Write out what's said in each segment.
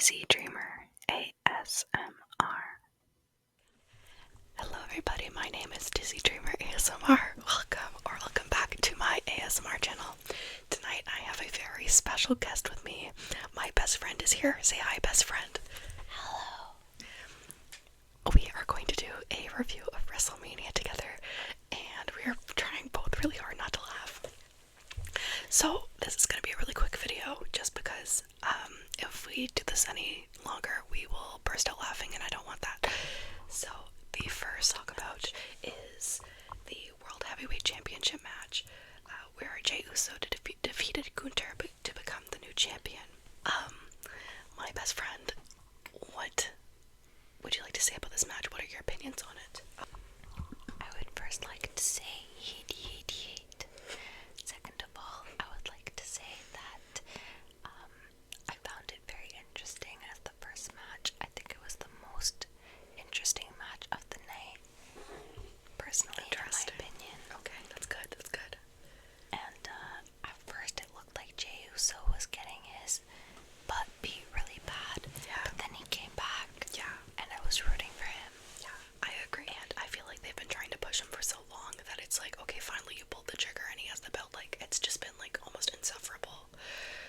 Dizzy Dreamer ASMR. Hello everybody, my name is Dizzy Dreamer ASMR. Welcome back to my ASMR channel. Tonight I have a very special guest with me. My best friend is here. Say hi, best friend. Hello. We are going to do a review of WrestleMania together, and we are trying both really hard not to laugh. So this is going to be a really quick video, just because if we do this any longer, we will burst out laughing, and I don't want that. So the first talk about is the World Heavyweight Championship match, where Jey Uso defeated Gunther to become the new champion. My best friend, what would you like to say about this match? What are your opinions on it? I would first like to say yeet yeet yeet. Second of all, I would like to say that I found it very interesting as the first match. I think it was the most interesting match of the night, personally, in my opinion. Okay, that's good, that's good. And at first it looked like Jey Uso was getting his butt beat really bad, but then he came back, and I was rooting for him. Yeah, I agree. And I feel like they've been trying to push him for so long that it's like, okay, finally you pulled the trigger and he has the belt. Like, it's just been like almost insufferable.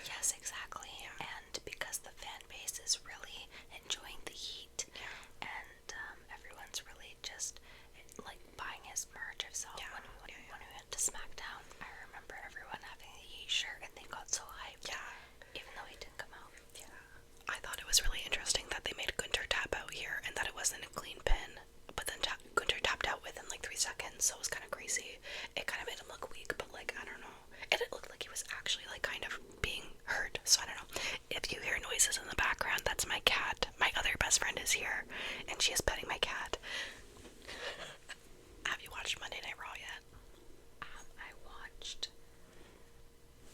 Yes, exactly. And because the fan base is really enjoying the heat, and everyone's really just like buying his merch. So when we went to SmackDown, I remember everyone having the heat shirt and they got so hyped. Yeah. Even though he didn't come out. Yeah. I thought it was really interesting that they made Gunther tap out here and that it wasn't a clean pin. But then Gunther tapped out within like 3 seconds, so it was kind of crazy. It kind of made him look weak, but like, I don't know. And it looked like he was actually like kind of being hurt, so I don't know. If you hear noises in the background, that's my cat. My other best friend is here, and she is petting my cat. Have you watched Monday Night Raw yet? I watched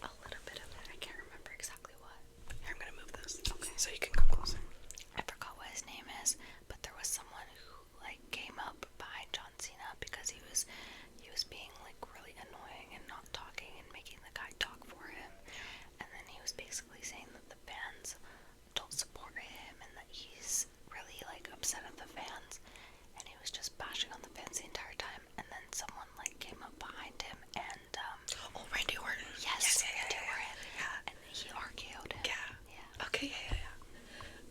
a little bit of it. I can't remember exactly what. Here, I'm gonna move this. Okay, so you can come closer. I forgot what his name is, but there was someone who like came up behind John Cena because he was being like really annoying and not talking and making the guy talk for him. And then he was basically saying that the fans don't support him and that he's really like upset at the fans, and he was just bashing on the fans the entire time. And then someone like came up behind him and Randy Orton. Yes, Randy Orton. Yeah. And he RKO'd him. Yeah. Okay, yeah.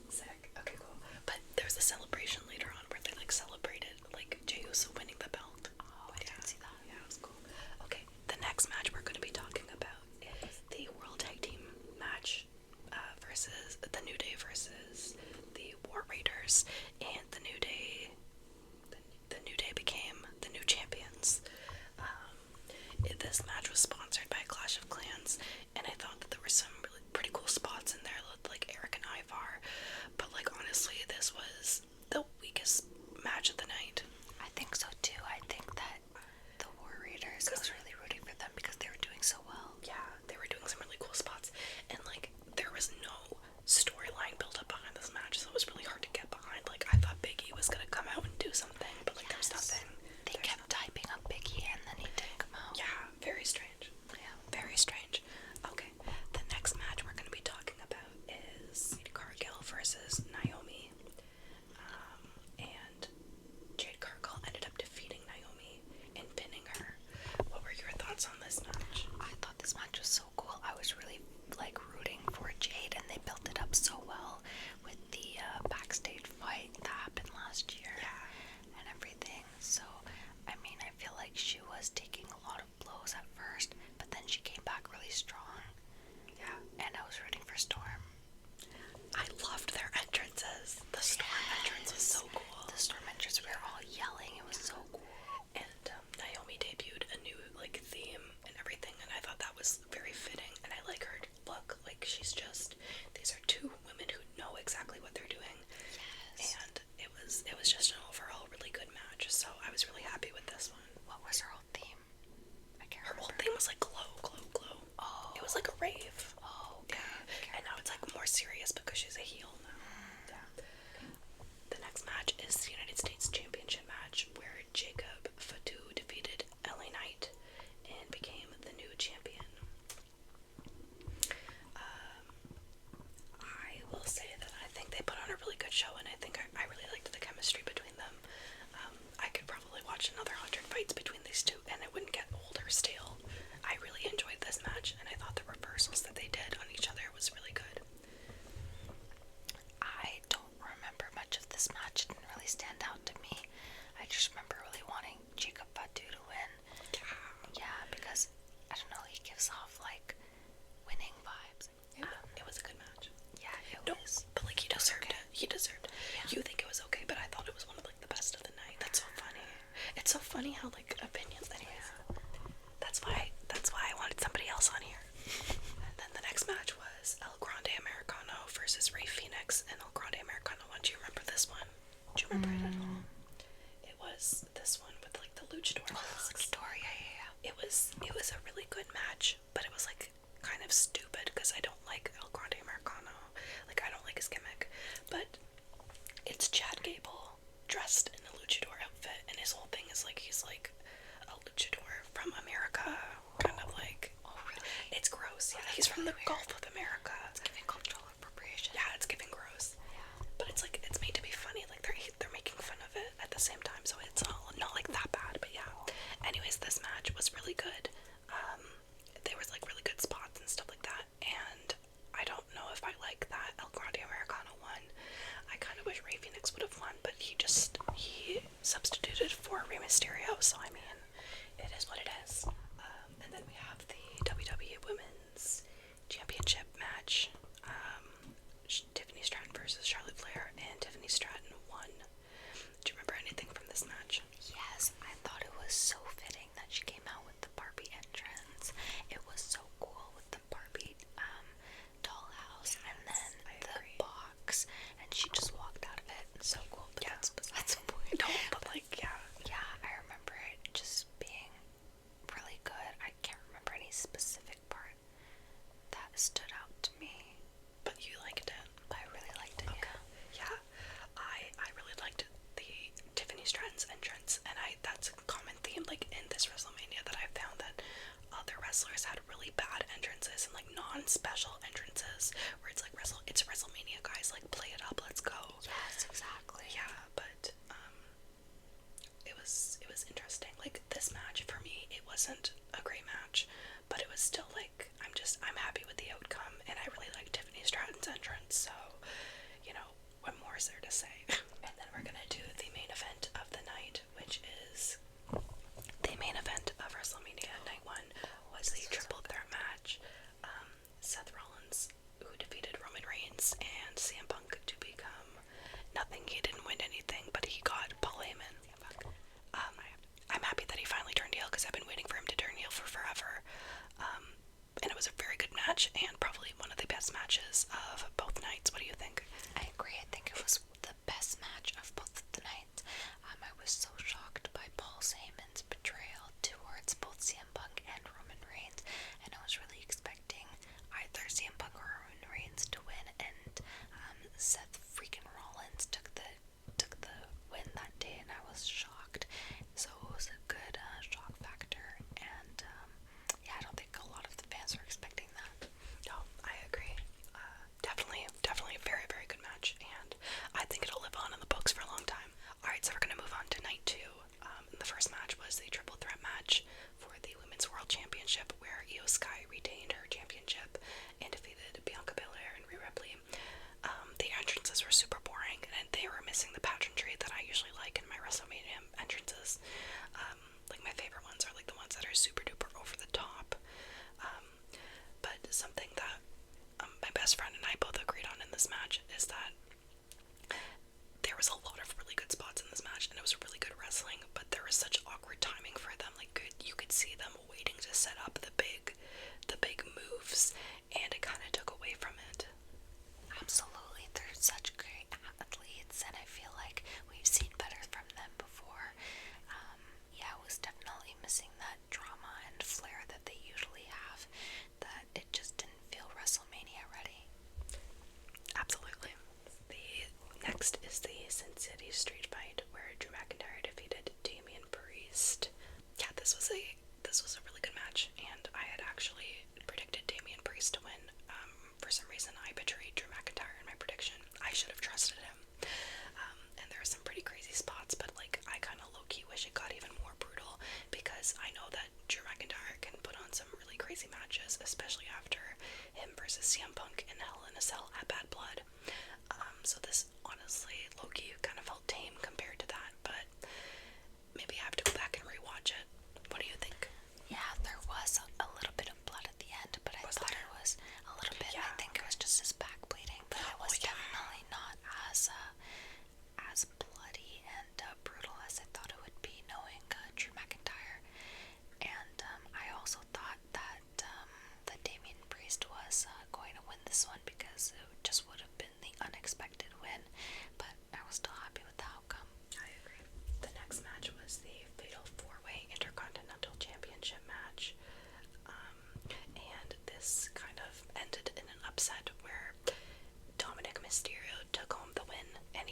Sick. Okay, cool. But there was a celebration later on where they like celebrated like Jey Uso winning the belt. Oh, I didn't see that. Yeah, it was cool. Okay, the next match we're going to be talking about is the World Tag Team match versus the New Day versus the War Raiders, and the New Day. The New Day became the new champions. This match was sponsored by Clash of Clans, and I thought that there were some really pretty cool spots in there, like Eric and Ivar. But like honestly, this was the weakest match of the night. I think so too. I think that the War Raiders, I was really rooting for them because they were doing so well. Yeah, they were doing some really cool spots, and like there was no storyline built up behind this match, so it was really hard to get behind. Like I thought Big E was gonna come out and do something, but like there was nothing. They kept typing up Big E and then he didn't come out. Yeah, very strange. Yeah, very strange. Okay, the next match we're gonna be talking about is Jade Cargill versus Naomi. And Jade Cargill ended up defeating Naomi and pinning her. What were your thoughts on this match? I thought this match was so cool. I was really like rooting for Jade, and they built it up so well with the backstage fight that happened last year. And everything. So I mean, I feel like she was taking a lot of blows at first, but then she came back really strong. Yeah. And I was rooting for Storm. I loved their entrances. The Storm entrance was so cool. The Storm entrance, we were all yelling. It was so cool. And Naomi debuted a new like theme and everything, and I thought that was very fitting. And I like her look. Like she's just, these are two women who know exactly what they're doing. Yes. And it was just an overall really good match. So I was really happy with this one. What was her whole theme? I can't Her remember. whole theme was like glow, glow, glow. Oh. It was like a rave. Oh, okay. Yeah. And now it's like more serious because she's a heel now. Yeah. The next match is the United States Championship match, where Jacob Fatu defeated LA Knight and became the new champion. I will say that I think show, and I think I really liked the chemistry between them. I could probably watch another 100 fights between these two, and it wouldn't get old or stale. I really enjoyed this match, and I thought the reversals that they did on each other was really good. I don't remember much of this match. It didn't really stand out to me. I just remember really wanting Jacob Fatu to win. Yeah, because, I don't know, he gives off, like, winning vibes. It was a good match. Yeah, it was. But, like, he deserved it. He deserved it. Yeah. You think it was okay, but I thought it was one of, like, the best of the night. That's so funny. It's so funny how, like, opinions, anyways. That's why I wanted somebody else on here. And then the next match was El Grande Americano versus Rey Fenix, and El Grande Americano won. Do you remember this one? Do you remember it at all? It was this one with, like, the luchador masks. Luchador, yeah. It was a really good match, but it was, like, kind of stupid because I don't like El Grande Americano. Like, I don't like his gimmick. But it's Chad Gable dressed in a luchador outfit, and his whole thing is, like, he's, like, a luchador from America. Kind of like, Oh, really? it's gross. Yeah, he's from the Gulf of America. It's giving cultural appropriation. Yeah, it's giving gross. Yeah. But it's, like, it's made to be funny. Like, they're making fun of it at the same time, so it's not like, that bad. But, yeah. Anyways, this match was really good. There was, like, really good spots and stuff like that, and I don't know if I like that El Grande Americano won. I kind of wish Rey Fenix would have won, but he substituted for Rey Mysterio, so I mean, it is what it is. And then we have the WWE Women's Championship match. Tiffany Stratton versus Charlotte Flair, and Tiffany Stratton won. Do you remember anything from this match? Yes, I thought it was so fitting that she came out with the Barbie entrance. It was so cool with the Barbie dollhouse, and then the box, and she just walked out of it. So cool. But that's the point. No, but like, yeah. Yeah, I remember it just being really good. I can't remember any specific part that stood out to me. But you liked it. But I really liked it. Okay. Yeah. I really liked the Tiffany Stratton's entrance, and that's a common theme, like, in this WrestleMania, that I found that other wrestlers had really bad entrances and, like, non-special entrances, where it's like, it's WrestleMania, guys, like, play it up, let's go. Yes, exactly. Yeah, but, it was interesting. Like, this match, for me, it wasn't a great match, but it was still, like, I'm happy with the outcome, and I really like Tiffany Stratton's entrance, so, you know, what more is there to say? And then we're gonna do the main event of the night, which is the main event of WrestleMania Night 1 was the triple threat match. Seth Rollins, who defeated Roman Reigns and CM Punk to become nothing. He didn't win anything, but he got Paul Heyman. I'm happy that he finally turned heel, because I've been waiting for him to turn heel for forever. And it was a very good match, and probably one of the best matches of both nights. What do you think? I agree. I think it was the best match of both of the nights. I was so shocked by Paul Heyman's betrayal towards both CM Punk and Roman Reigns, and I was really expecting either CM Punk or Roman Reigns to win, and Seth freaking Rollins took the win that day, and I was shocked. So it was a good shock factor, and yeah, I don't think a lot of the fans were expecting that. No, I agree. Definitely a very, very good match, and I think it'll live on in the books for a long time. Alright, so we're gonna move on to night 2. The first match was the triple threat match for the Women's World Championship, where Io Sky retained her championship and defeated Bianca Belair and Rhea Ripley. The entrances were super boring, and they were missing the pageantry that I usually like in my WrestleMania entrances. Like, my favorite ones are, like, the ones that are super duper over the top. But something that my best friend and I both agreed on in this match is that there was a lot of really good spots in this match, and it was really good wrestling, but there was such awkward timing for them. Like, you could see them waiting to set up the big moves, and it kind of took away from it. Absolutely, they're such great athletes, and I feel like we've seen better from them before. Yeah, it was definitely missing that drama and flair that they usually have, that it just didn't feel WrestleMania ready. Absolutely. The next is the Sin City Street Fight, where Drew McIntyre defeated Damian Priest. Yeah, this was a really good match, and I had actually predicted Damian Priest to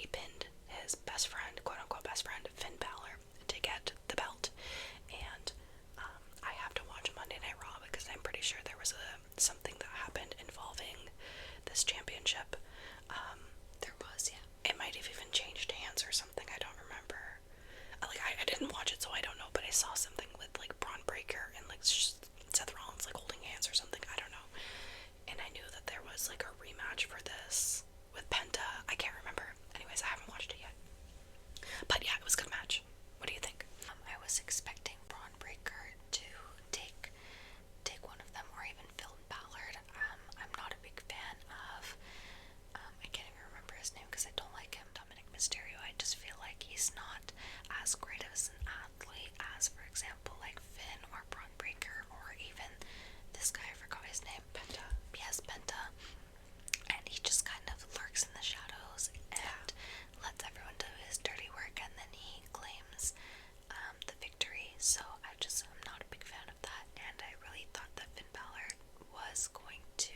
he pinned his best friend, quote unquote best friend, Finn Balor, to get the belt. And I have to watch Monday Night Raw because I'm pretty sure there was something that happened involving this championship. There was, yeah. It might have even changed hands or something. I don't remember. I didn't watch it, so I don't know. But I saw something with like Braun Breaker and like Seth Rollins like holding hands or something. I don't know. And I knew that there was like a rematch for this with Penta. I can't remember. Anyways, I haven't watched it yet. But yeah, it was a good match. What do you think? I was expecting Braun Breaker to take one of them, or even Finn Balor. I'm not a big fan of, I can't even remember his name because I don't like him, Dominic Mysterio. I just feel like he's not as great as an athlete as, for example, like Finn or Braun Breaker, or even this guy, I forgot his name. Penta. Yes, Penta. And he just kind of lurks in the shadows and lets everyone do his dirty work, and then he claims the victory. So I'm not a big fan of that, and I really thought that Finn Balor was going to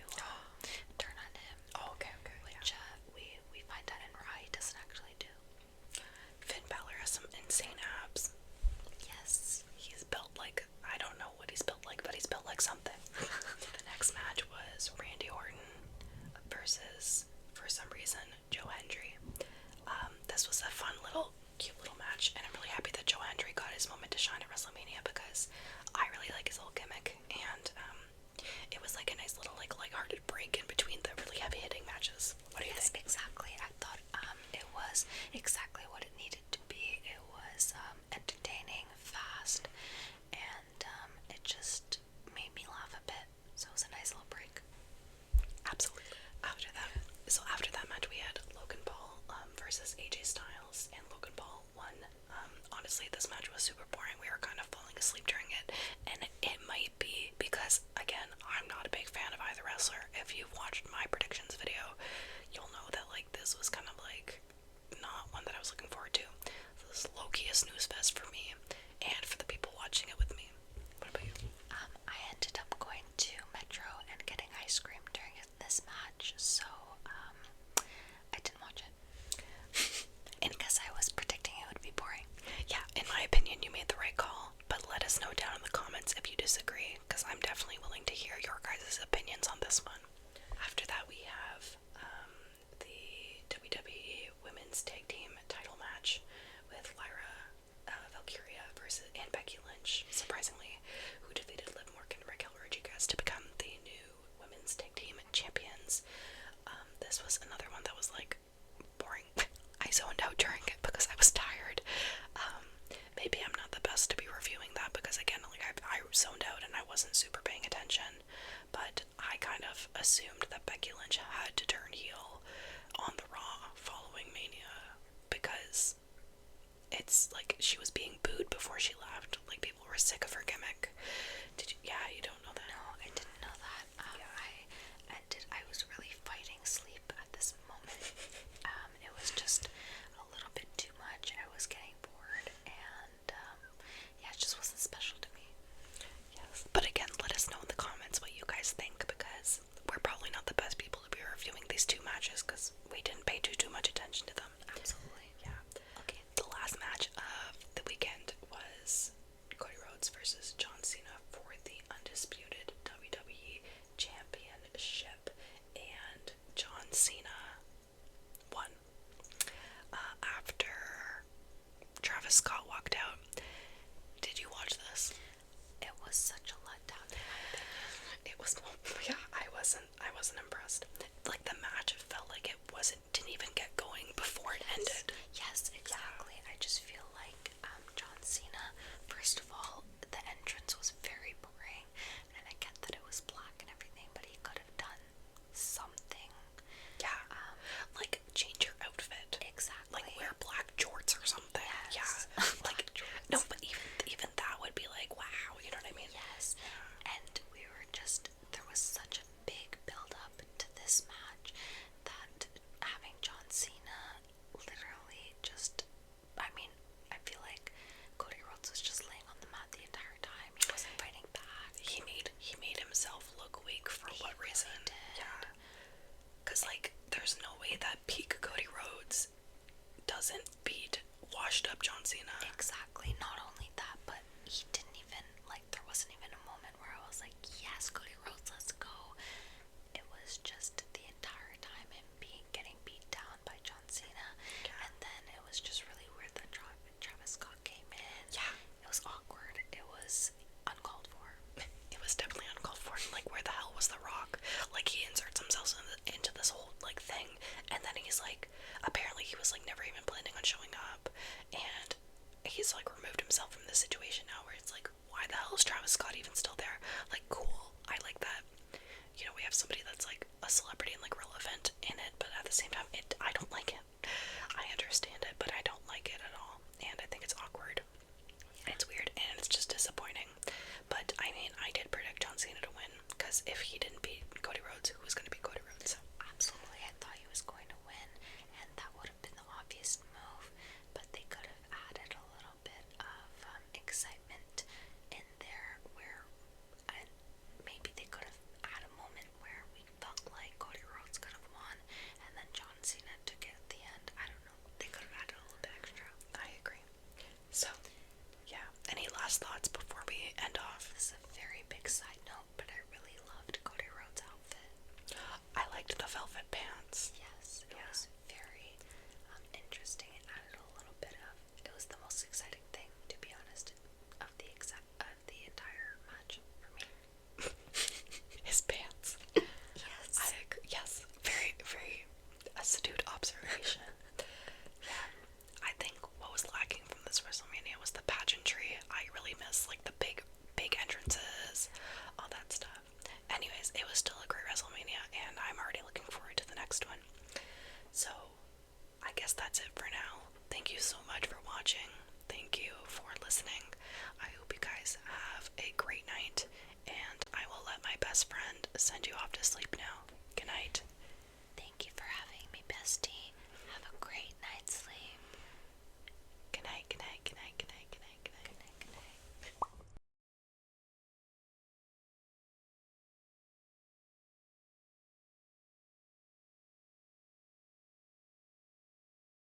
turn on him. Oh, okay. Which we find out in Raw he doesn't actually do. Finn Balor has some insane abs. Yes. He's built like, I don't know what he's built like, but he's built like something. The next match was Randy Orton versus, for some reason, Joe Hendry. This was a fun little, cute little match, and I'm really happy that Joe Hendry got his moment to shine at WrestleMania because I really like his little gimmick, and it was like a nice little like lighthearted break in between the really heavy-hitting matches. What do you think? Exactly. I thought it was exactly what it needed to be. It was entertaining, fast, and it just made me laugh a bit. So it was a nice little break. Absolutely. After that match, we had Logan Paul versus AJ Styles, and Logan Paul won. Honestly, this match was super boring. We were kind of falling asleep during it, and it might be because, again, I'm not a big fan of either wrestler. If you've watched my predictions video, you'll know that like this was kind of like not one that I was looking forward to. So this is low-key a snooze fest for me, and for the people watching it with me. What about you? I ended up going to Metro and getting ice cream during this match, so I didn't watch it. And because I was predicting it would be boring. Yeah, in my opinion, you made the right call, but let us know down in the comments if you disagree, because I'm definitely willing to hear your guys' opinions on this one. After that, we have the WWE Women's Tag Team title match with Lyra Valkyria and Becky Lynch, surprisingly, who defeated Liv Morgan and Raquel Rodriguez to become the new Women's Tag Team champions. This was another one that was like boring. I zoned out during it because I was tired. Maybe I'm not the best to be reviewing that because, again, like I zoned out and I wasn't super paying attention, but I kind of assumed that Becky Lynch had to turn heel on the Raw following Mania because it's like she was being booed before she left. Like, people were sick of her gimmick. Yeah, you don't know that? No, I didn't know that. I was really fighting sleep at this moment. It was just a little bit too much. I was getting bored, and yeah, it just wasn't special to me. Yes. But again, let us know in the comments what you guys think, because we're probably not the best people to be reviewing these two matches because doesn't beat washed up John Cena. Exactly. Not only that, but he didn't even, like, there wasn't even a moment where I was like, yes, Cody Rhodes, let's go. It was just the entire time him getting beat down by John Cena. Yeah. And then it was just really weird that Travis Scott came in. Yeah. It was awkward. It was uncalled for. It was definitely uncalled for. Like, where the hell was The Rock? Like, he inserts himself into this whole, like, thing, and then he's like, apparently he was, like, never even planning on showing up, and he's, like, removed himself from the situation now, where it's like, why the hell is Travis Scott even still there? Like, cool, I like that. You know, we have somebody that's, like, a celebrity and, like, relevant in it, but at the same time, I don't like it. I understand it, but I don't like it at all, and I think it's awkward. It's weird, and it's just disappointing. But, I mean, I did predict John Cena to win, because if he didn't beat Cody Rhodes, who was going to beat Cody Rhodes? Absolutely, I thought he was going to win, and that would have been the obvious move, but they could have added a little bit of excitement in there, where maybe they could have had a moment where we felt like Cody Rhodes could have won, and then John Cena took it at the end. I don't know, they could have added a little bit extra. I agree. So, yeah, any last thoughts before we end off? This is a very big side note, but I really loved Cody Rhodes' outfit. I liked the velvet pants. Yes, it was very interesting. It added a little bit of, it was the most exciting thing, to be honest, of the entire match for me. His pants. Yes. I agree. Yes, very, very astute observation. Yeah, I think what was lacking from this WrestleMania was the pageantry. I really miss, like, the big entrances, all that stuff. Anyways, it was still a great WrestleMania, and I'm already looking forward to the next one. So, I guess that's it for now. Thank you so much for watching. Thank you for listening. I hope you guys have a great night, and I will let my best friend send you off to sleep now. Good night. Thank you for having me, bestie. Have a great night's sleep. Good night, good night, good night, good night.